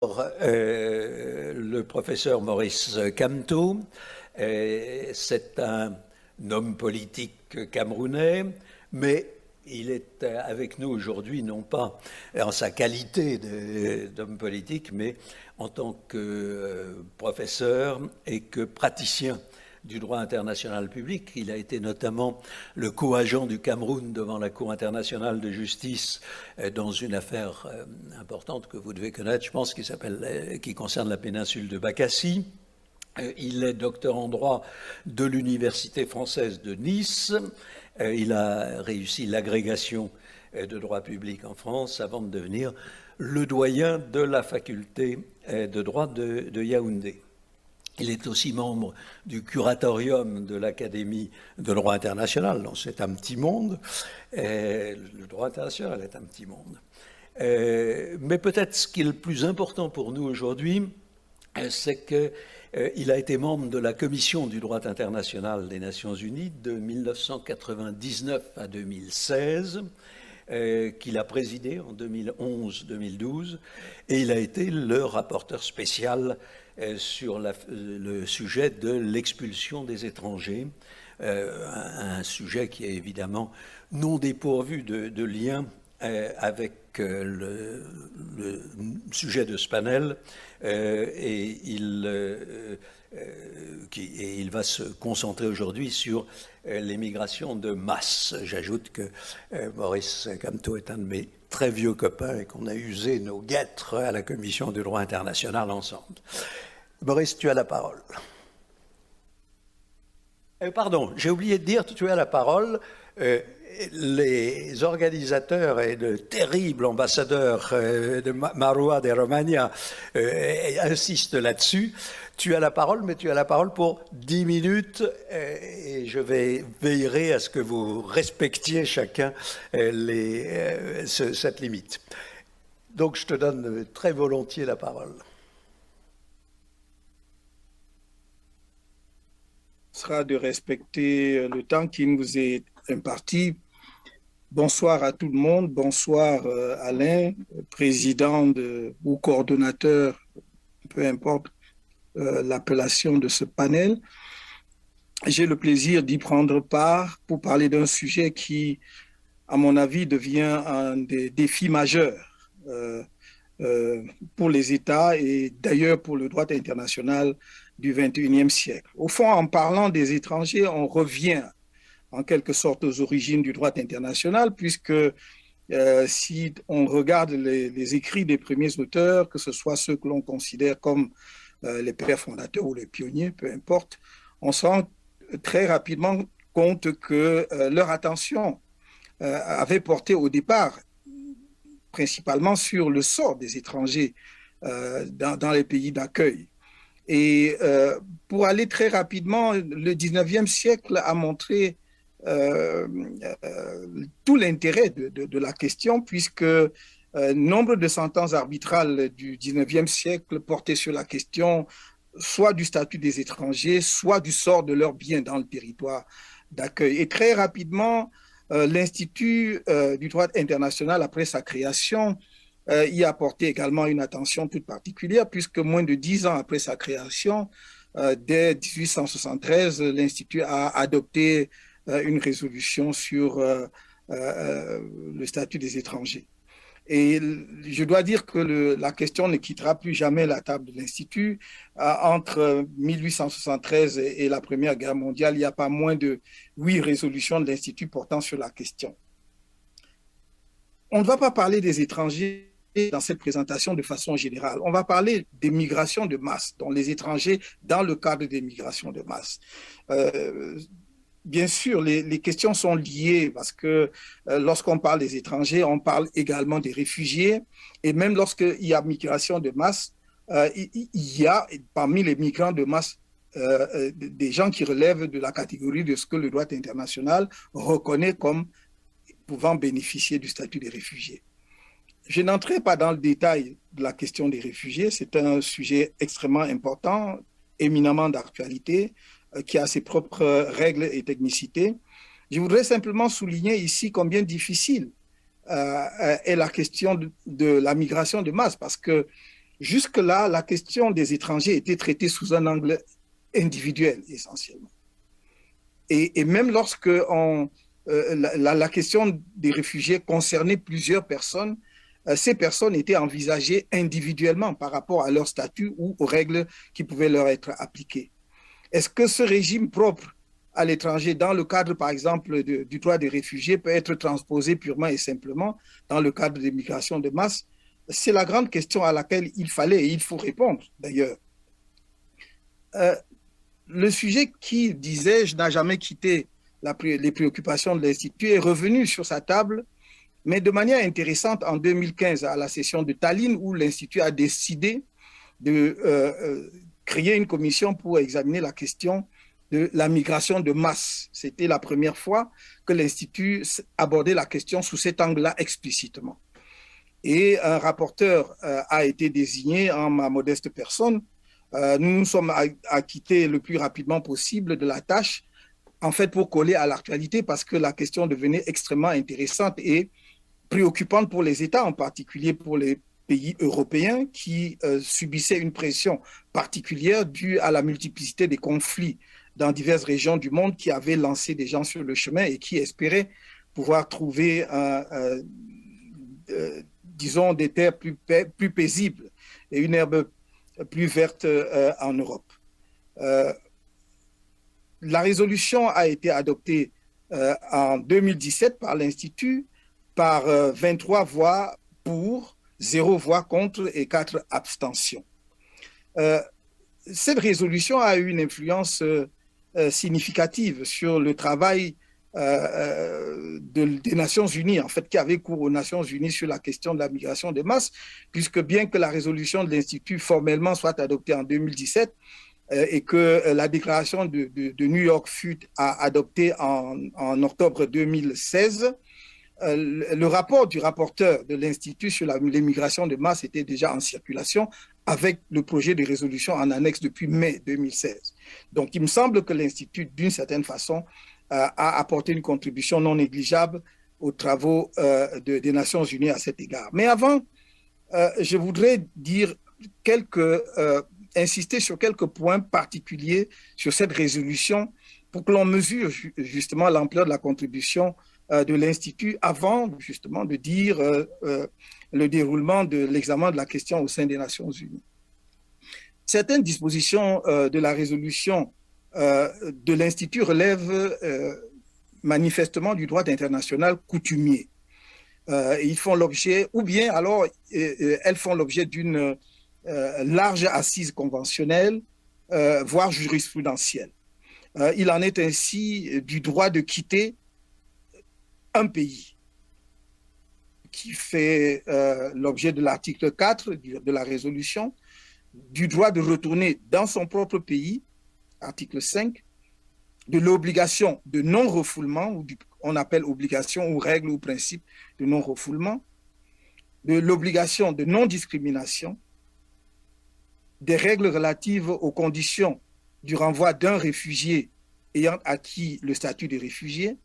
Le professeur Maurice Kamto, c'est un homme politique camerounais, mais il est avec nous aujourd'hui non pas en sa qualité d'homme politique, mais en tant que professeur et que praticien du droit international public. Il a été notamment le co-agent du Cameroun devant la Cour internationale de justice dans une affaire importante que vous devez connaître, je pense, qui concerne la péninsule de Bakassi. Il est docteur en droit de l'Université française de Nice. Il a réussi l'agrégation de droit public en France avant de devenir le doyen de la faculté de droit de Yaoundé. Il est aussi membre du curatorium de l'Académie de droit international. Donc c'est un petit monde. Le droit international est un petit monde. Mais peut-être ce qui est le plus important pour nous aujourd'hui, c'est qu'il a été membre de la Commission du droit international des Nations Unies de 1999 à 2016, qu'il a présidé en 2011-2012, et il a été le rapporteur spécial sur le sujet de l'expulsion des étrangers, un sujet qui est évidemment non dépourvu de lien avec le sujet de ce panel, et il va se concentrer aujourd'hui sur l'émigration de masse. J'ajoute que Maurice Kamto est un de mes très vieux copains et qu'on a usé nos guêtres à la Commission du droit international ensemble. Maurice, tu as la parole. Pardon, j'ai oublié de dire, tu as la parole. Les organisateurs et le terrible ambassadeur de Marwa de Romagna insistent là-dessus. Tu as la parole, mais tu as la parole pour 10 minutes et je veillerai à ce que vous respectiez chacun cette limite. Donc je te donne très volontiers la parole. Sera de respecter le temps qui nous est imparti. Bonsoir à tout le monde. Bonsoir Alain, président ou coordonnateur, peu importe l'appellation de ce panel. J'ai le plaisir d'y prendre part pour parler d'un sujet qui, à mon avis, devient un des défis majeurs pour les États et d'ailleurs pour le droit international du XXIe siècle. Au fond, en parlant des étrangers, on revient en quelque sorte aux origines du droit international, puisque si on regarde les écrits des premiers auteurs, que ce soit ceux que l'on considère comme les pères fondateurs ou les pionniers, peu importe, on se rend très rapidement compte que leur attention avait porté au départ principalement sur le sort des étrangers dans les pays d'accueil. Et pour aller très rapidement, le 19e siècle a montré tout l'intérêt de la question, puisque nombre de sentences arbitrales du 19e siècle portaient sur la question soit du statut des étrangers, soit du sort de leurs biens dans le territoire d'accueil. Et très rapidement, l'Institut du droit international, après sa création, y a apporté également une attention toute particulière, puisque moins de 10 ans après sa création, dès 1873, l'Institut a adopté une résolution sur le statut des étrangers. Et je dois dire que la question ne quittera plus jamais la table de l'Institut. Entre 1873 et la Première Guerre mondiale, il n'y a pas moins de 8 résolutions de l'Institut portant sur la question. On ne va pas parler des étrangers dans cette présentation de façon générale. On va parler des migrations de masse, dont les étrangers dans le cadre des migrations de masse. Bien sûr, les questions sont liées parce que lorsqu'on parle des étrangers, on parle également des réfugiés. Et même lorsqu'il y a migration de masse, il y a parmi les migrants de masse des gens qui relèvent de la catégorie de ce que le droit international reconnaît comme pouvant bénéficier du statut des réfugiés. Je n'entrerai pas dans le détail de la question des réfugiés. C'est un sujet extrêmement important, éminemment d'actualité, qui a ses propres règles et technicités. Je voudrais simplement souligner ici combien difficile est la question de la migration de masse, parce que Jusque-là, la question des étrangers était traitée sous un angle individuel essentiellement. Et même lorsque la question des réfugiés concernait plusieurs personnes, ces personnes étaient envisagées individuellement par rapport à leur statut ou aux règles qui pouvaient leur être appliquées. Est-ce que ce régime propre à l'étranger, dans le cadre, par exemple, du droit des réfugiés, peut être transposé purement et simplement dans le cadre des migrations de masse? C'est la grande question à laquelle il fallait et il faut répondre, d'ailleurs. Le sujet qui, disais-je, n'a jamais quitté les préoccupations de l'Institut est revenu sur sa table, mais de manière intéressante en 2015 à la session de Tallinn, où l'Institut a décidé de créer une commission pour examiner la question de la migration de masse. C'était la première fois que l'Institut abordait la question sous cet angle-là explicitement. Et un rapporteur a été désigné en ma modeste personne. Nous nous sommes acquittés le plus rapidement possible de la tâche, en fait pour coller à l'actualité, parce que la question devenait extrêmement intéressante et préoccupante pour les États, en particulier pour les pays européens qui subissaient une pression particulière due à la multiplicité des conflits dans diverses régions du monde, qui avaient lancé des gens sur le chemin et qui espéraient pouvoir trouver disons, des terres plus paisibles et une herbe plus verte en Europe. La résolution a été adoptée en 2017 par l'Institut par 23 voix pour, 0 voix contre et 4 abstentions. Cette résolution a eu une influence significative sur le travail des Nations Unies, en fait, qui avait cours aux Nations Unies sur la question de la migration des masses, puisque bien que la résolution de l'Institut formellement soit adoptée en 2017 et que la déclaration de New York fut adoptée en octobre 2016, le rapport du rapporteur de l'Institut sur l'immigration de masse était déjà en circulation avec le projet de résolution en annexe depuis mai 2016. Donc, il me semble que l'Institut, d'une certaine façon, a apporté une contribution non négligeable aux travaux des Nations Unies à cet égard. Mais avant, je voudrais dire insister sur quelques points particuliers sur cette résolution pour que l'on mesure justement l'ampleur de la contribution de l'Institut avant justement de dire le déroulement de l'examen de la question au sein des Nations Unies. Certaines dispositions de la résolution de l'Institut relèvent manifestement du droit international coutumier. Ils font l'objet, ou bien alors elles font l'objet d'une large assise conventionnelle, voire jurisprudentielle. Il en est ainsi du droit de quitter un pays, qui fait l'objet de l'article 4 de la résolution, du droit de retourner dans son propre pays, article 5, de l'obligation de non-refoulement, ou on appelle obligation ou règle ou principe de non-refoulement, de l'obligation de non-discrimination, des règles relatives aux conditions du renvoi d'un réfugié ayant acquis le statut de réfugié,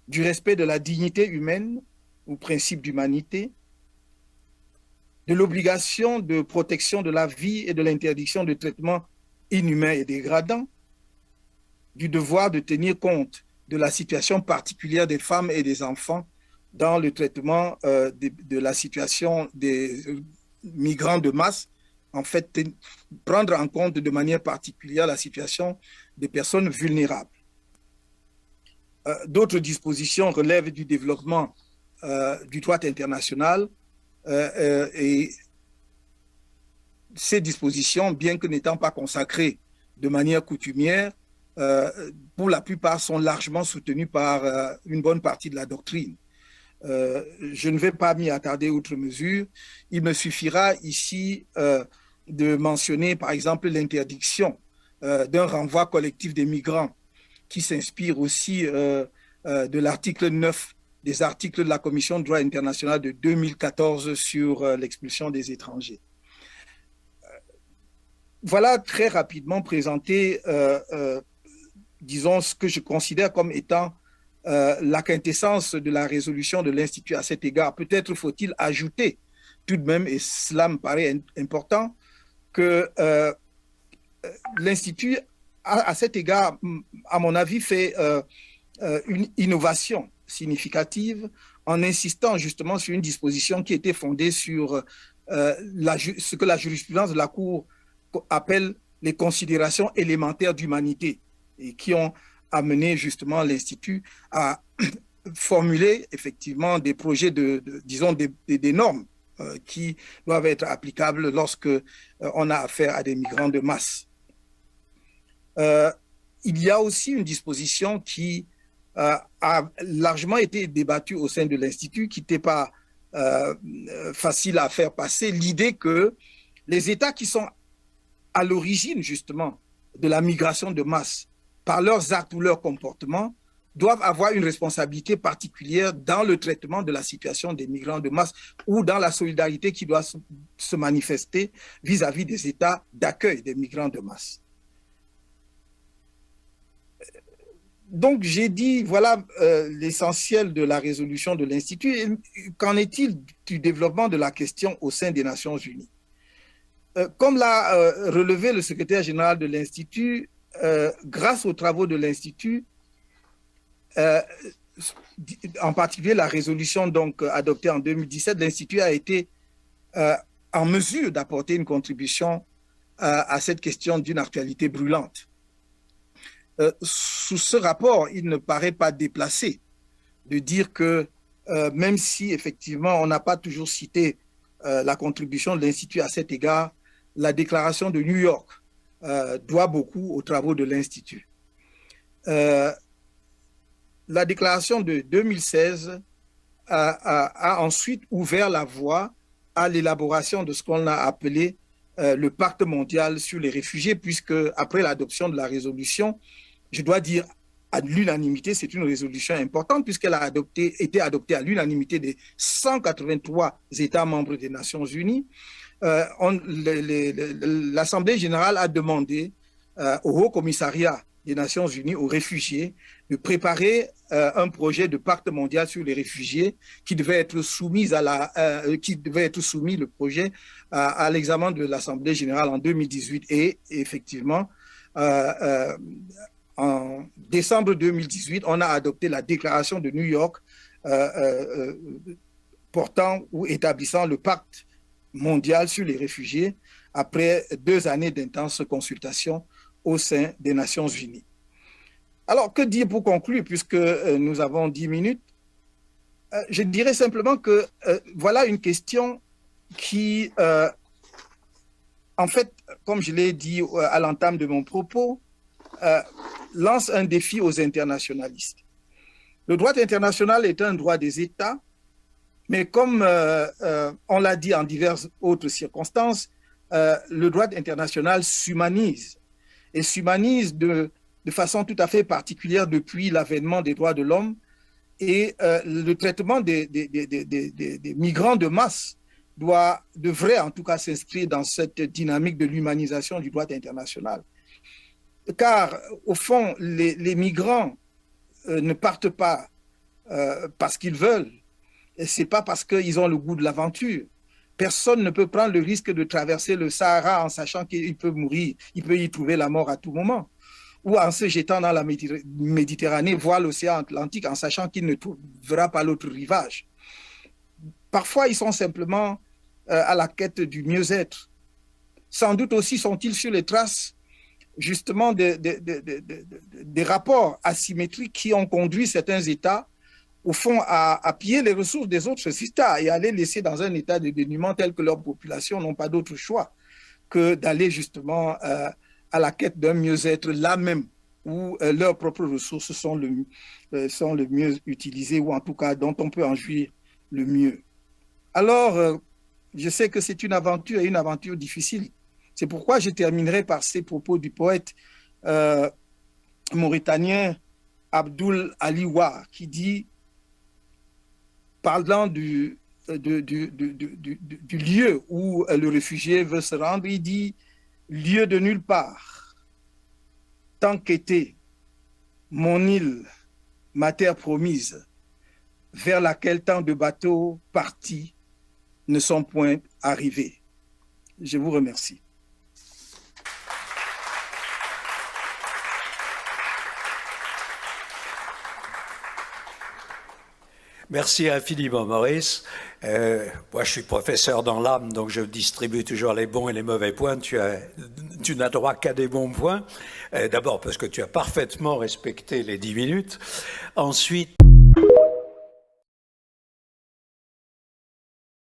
du respect de la dignité humaine ou principe d'humanité, de l'obligation de protection de la vie et de l'interdiction de traitement inhumain et dégradant, du devoir de tenir compte de la situation particulière des femmes et des enfants dans le traitement de la situation des migrants de masse, en fait, prendre en compte de manière particulière la situation des personnes vulnérables. D'autres dispositions relèvent du développement du droit international et ces dispositions, bien que n'étant pas consacrées de manière coutumière, pour la plupart sont largement soutenues par une bonne partie de la doctrine. Je ne vais pas m'y attarder outre mesure. Il me suffira ici de mentionner, par exemple, l'interdiction d'un renvoi collectif des migrants qui s'inspire aussi de l'article 9 des articles de la Commission de droit international de 2014 sur l'expulsion des étrangers. Voilà très rapidement présenté, disons, ce que je considère comme étant la quintessence de la résolution de l'Institut à cet égard. Peut-être faut-il ajouter tout de même, et cela me paraît important, que l'Institut, à cet égard, à mon avis, fait une innovation significative en insistant justement sur une disposition qui était fondée sur ce que la jurisprudence de la Cour appelle les considérations élémentaires d'humanité et qui ont amené justement l'Institut à formuler effectivement des projets disons, des normes qui doivent être applicables lorsque on a affaire à des migrants de masse. Il y a aussi une disposition qui a largement été débattue au sein de l'Institut, qui n'était pas facile à faire passer, l'idée que les États qui sont à l'origine justement de la migration de masse, par leurs actes ou leurs comportements, doivent avoir une responsabilité particulière dans le traitement de la situation des migrants de masse ou dans la solidarité qui doit se manifester vis-à-vis des États d'accueil des migrants de masse. Donc, j'ai dit, voilà l'essentiel de la résolution de l'Institut. Qu'en est-il du développement de la question au sein des Nations Unies? Comme l'a relevé le secrétaire général de l'Institut, grâce aux travaux de l'Institut, en particulier la résolution donc adoptée en 2017, l'Institut a été en mesure d'apporter une contribution à cette question d'une actualité brûlante. Sous ce rapport, il ne paraît pas déplacé de dire que même si effectivement on n'a pas toujours cité la contribution de l'Institut à cet égard, la déclaration de New York doit beaucoup aux travaux de l'Institut. La déclaration de 2016 a ensuite ouvert la voie à l'élaboration de ce qu'on a appelé le pacte mondial sur les réfugiés, puisque après l'adoption de la résolution, je dois dire à l'unanimité, c'est une résolution importante puisqu'elle a été adoptée à l'unanimité des 183 États membres des Nations Unies. L'Assemblée générale a demandé au Haut Commissariat des Nations Unies aux réfugiés de préparer un projet de pacte mondial sur les réfugiés qui devait être soumis le projet à l'examen de l'Assemblée générale en 2018 et effectivement en décembre 2018 on a adopté la déclaration de New York portant ou établissant le pacte mondial sur les réfugiés après 2 années d'intenses consultations au sein des Nations Unies. Alors, que dire pour conclure, puisque nous avons 10 minutes? Je dirais simplement que voilà une question qui, en fait, comme je l'ai dit à l'entame de mon propos, lance un défi aux internationalistes. Le droit international est un droit des États, mais comme on l'a dit en diverses autres circonstances, le droit international s'humanise et s'humanise de façon tout à fait particulière depuis l'avènement des droits de l'homme et le traitement des migrants de masse devrait en tout cas s'inscrire dans cette dynamique de l'humanisation du droit international. Car au fond, les migrants ne partent pas parce qu'ils veulent, et ce n'est pas parce qu'ils ont le goût de l'aventure. Personne ne peut prendre le risque de traverser le Sahara en sachant qu'il peut mourir, il peut y trouver la mort à tout moment, ou en se jetant dans la Méditerranée, voire l'océan Atlantique, en sachant qu'il ne trouvera pas l'autre rivage. Parfois, ils sont simplement à la quête du mieux-être. Sans doute aussi sont-ils sur les traces, justement, des rapports asymétriques qui ont conduit certains États, au fond, à piller les ressources des autres États et à les laisser dans un état de dénuement tel que leurs populations n'ont pas d'autre choix que d'aller justement à la quête d'un mieux-être là même où leurs propres ressources sont le mieux utilisées ou en tout cas dont on peut en jouir le mieux. Alors, je sais que c'est une aventure et une aventure difficile. C'est pourquoi je terminerai par ces propos du poète mauritanien Abdoul Ali War qui dit, parlant du lieu où le réfugié veut se rendre, il dit « lieu de nulle part, tant qu'était mon île, ma terre promise, vers laquelle tant de bateaux partis ne sont point arrivés. Je vous remercie. Merci infiniment, Maurice. Moi, je suis professeur dans l'âme, donc je distribue toujours les bons et les mauvais points. Tu n'as droit qu'à des bons points. D'abord parce que tu as parfaitement respecté les 10 minutes. Ensuite...